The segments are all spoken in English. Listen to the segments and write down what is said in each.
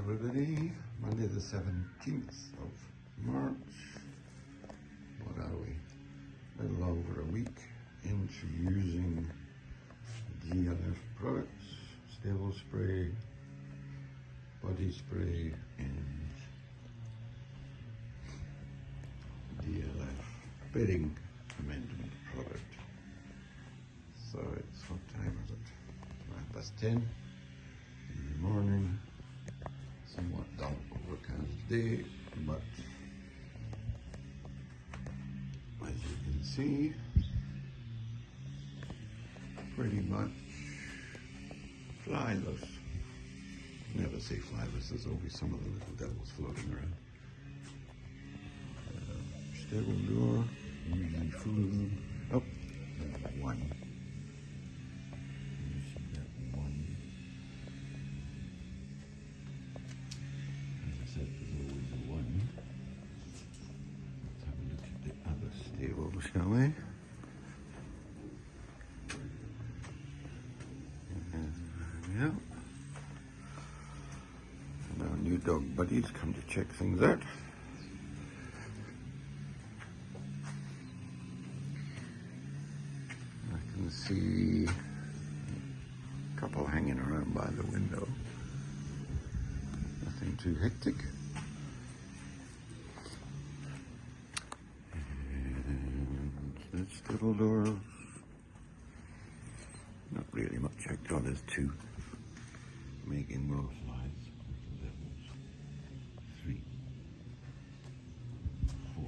everybody. Monday the 17th of March. What are we? A little over a week into using DLF products, stable spray, body spray, and DLF bedding amendment product. So it's, what time is it? 10:30 in the morning. Somewhat dull overcast day, but as you can see, pretty much flyless. Never say flyless, there's always some of the little devils floating around. Stable door, usually full. Oh, there's one. You see that one. As I said, there's always a one. Let's have a look at the other stable, shall we? Yeah. And our new dog buddies come to check things out. I can see a couple hanging around by the window. Nothing too hectic. And there's little doors. Not really much hectic. Oh, there's two. Making more flies. Levels 3, 4.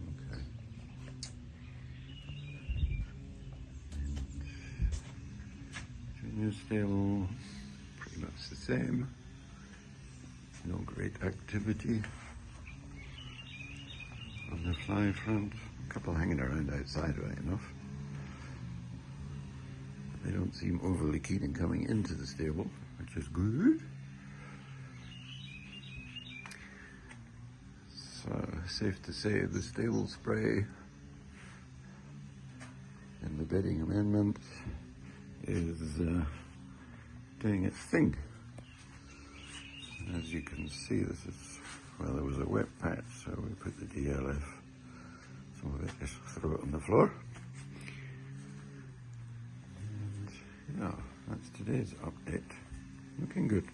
Okay. Junior stable, pretty much the same. No great activity on the fly front. A couple hanging around outside, right enough. They don't seem overly keen in coming into the stable, which is good. So, safe to say the stable spray and the bedding amendment is doing its thing. As you can see, this is, well, there was a wet patch, so we put the DLF, some of it, just throw it on the floor. Yeah, that's today's update. Looking good.